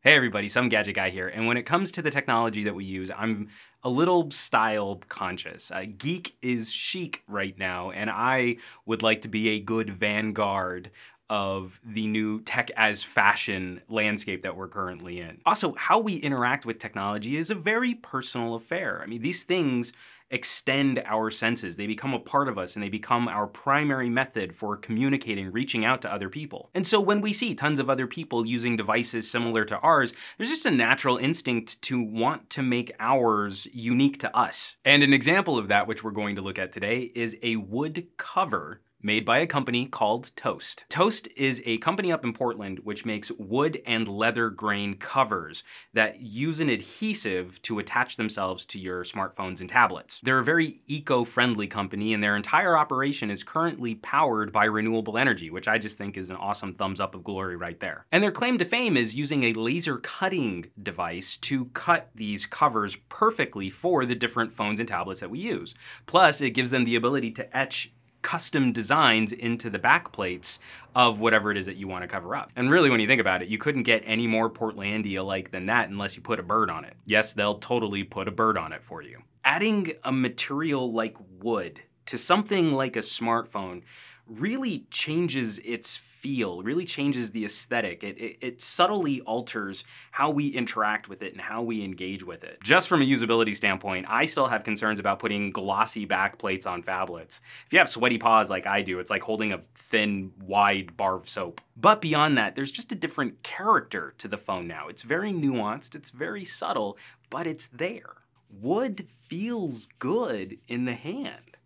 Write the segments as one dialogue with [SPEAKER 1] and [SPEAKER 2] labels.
[SPEAKER 1] Hey everybody, some gadget guy here, and when it comes to the technology that we use, I'm a little style conscious. Geek is chic right now, and I would like to be a good vanguard of the new tech as fashion landscape that we're currently in. Also, how we interact with technology is a very personal affair. I mean, these things extend our senses. They become a part of us and they become our primary method for communicating, reaching out to other people. And so when we see tons of other people using devices similar to ours, there's just a natural instinct to want to make ours unique to us. And an example of that, which we're going to look at today, is a wood cover made by a company called Toast. Toast is a company up in Portland which makes wood and leather grain covers that use an adhesive to attach themselves to your smartphones and tablets. They're a very eco-friendly company, and their entire operation is currently powered by renewable energy, which I just think is an awesome thumbs up of glory right there. And their claim to fame is using a laser cutting device to cut these covers perfectly for the different phones and tablets that we use. Plus, it gives them the ability to etch custom designs into the back plates of whatever it is that you want to cover up. And really, when you think about it, you couldn't get any more Portlandia-like than that unless you put a bird on it. Yes, they'll totally put a bird on it for you. Adding a material like wood to something like a smartphone really changes its feel, really changes the aesthetic. It subtly alters how we interact with it and how we engage with it. Just from a usability standpoint, I still have concerns about putting glossy backplates on phablets. If you have sweaty paws like I do, it's like holding a thin, wide bar of soap. But beyond that, there's just a different character to the phone now. It's very nuanced, it's very subtle, but it's there. Wood feels good in the hand.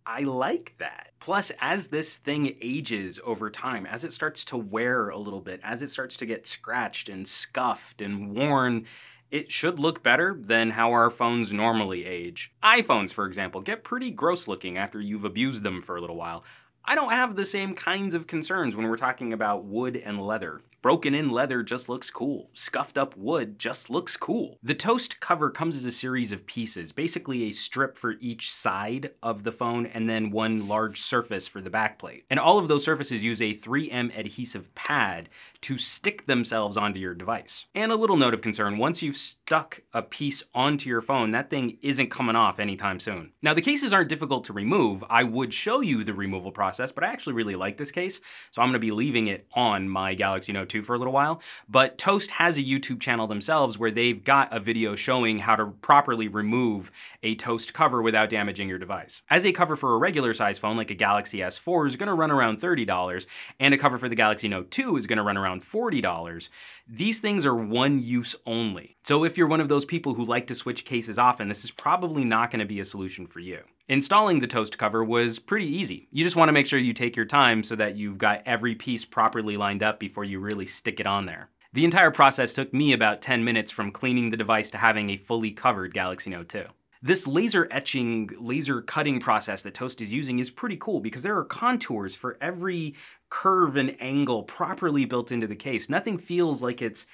[SPEAKER 1] I like that. Plus, as this thing ages over time, as it starts to wear a little bit, as it starts to get scratched and scuffed and worn, it should look better than how our phones normally age. iPhones, for example, get pretty gross looking after you've abused them for a little while. I don't have the same kinds of concerns when we're talking about wood and leather. Broken in leather just looks cool. Scuffed up wood just looks cool. The Toast cover comes as a series of pieces, basically a strip for each side of the phone and then one large surface for the backplate. And all of those surfaces use a 3M adhesive pad to stick themselves onto your device. And a little note of concern, once you've stuck a piece onto your phone, that thing isn't coming off anytime soon. Now, the cases aren't difficult to remove. I would show you the removal process, but I actually really like this case, so I'm gonna be leaving it on my Galaxy Note 2 for a little while. But Toast has a YouTube channel themselves where they've got a video showing how to properly remove a Toast cover without damaging your device. As a cover for a regular size phone like a Galaxy S4 is gonna run around $30, and a cover for the Galaxy Note 2 is gonna run around $40. These things are one use only. So if you're one of those people who like to switch cases often, this is probably not gonna be a solution for you. Installing the Toast cover was pretty easy. You just want to make sure you take your time so that you've got every piece properly lined up before you really stick it on there. The entire process took me about 10 minutes from cleaning the device to having a fully covered Galaxy Note 2. This laser etching, laser cutting process that Toast is using is pretty cool because there are contours for every curve and angle properly built into the case. Nothing feels like it's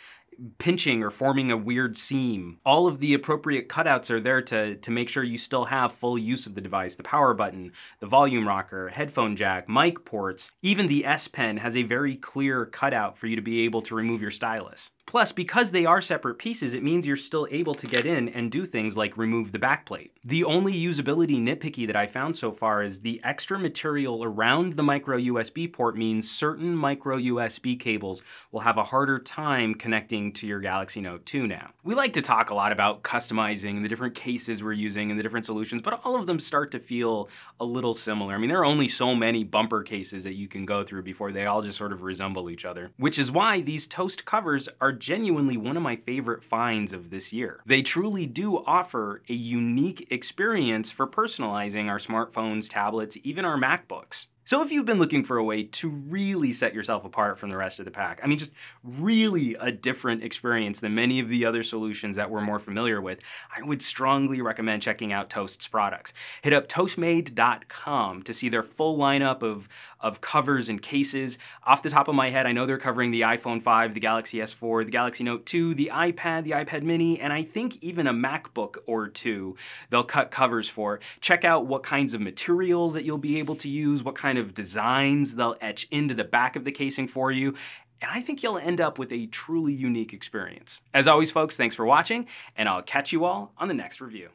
[SPEAKER 1] pinching or forming a weird seam. All of the appropriate cutouts are there to make sure you still have full use of the device. The power button, the volume rocker, headphone jack, mic ports, even the S Pen has a very clear cutout for you to be able to remove your stylus. Plus, because they are separate pieces, it means you're still able to get in and do things like remove the backplate. The only usability nitpicky that I found so far is the extra material around the micro USB port means certain micro USB cables will have a harder time connecting to your Galaxy Note 2 now. We like to talk a lot about customizing the different cases we're using and the different solutions, but all of them start to feel a little similar. I mean, there are only so many bumper cases that you can go through before they all just sort of resemble each other, which is why these Toast covers are genuinely one of my favorite finds of this year. They truly do offer a unique experience for personalizing our smartphones, tablets, even our MacBooks. So if you've been looking for a way to really set yourself apart from the rest of the pack, I mean, just really a different experience than many of the other solutions that we're more familiar with, I would strongly recommend checking out Toast's products. Hit up toastmade.com to see their full lineup of covers and cases. Off the top of my head, I know they're covering the iPhone 5, the Galaxy S4, the Galaxy Note 2, the iPad Mini, and I think even a MacBook or two they'll cut covers for. Check out what kinds of materials that you'll be able to use, what kind of designs they'll etch into the back of the casing for you, and I think you'll end up with a truly unique experience. As always, folks, thanks for watching, and I'll catch you all on the next review.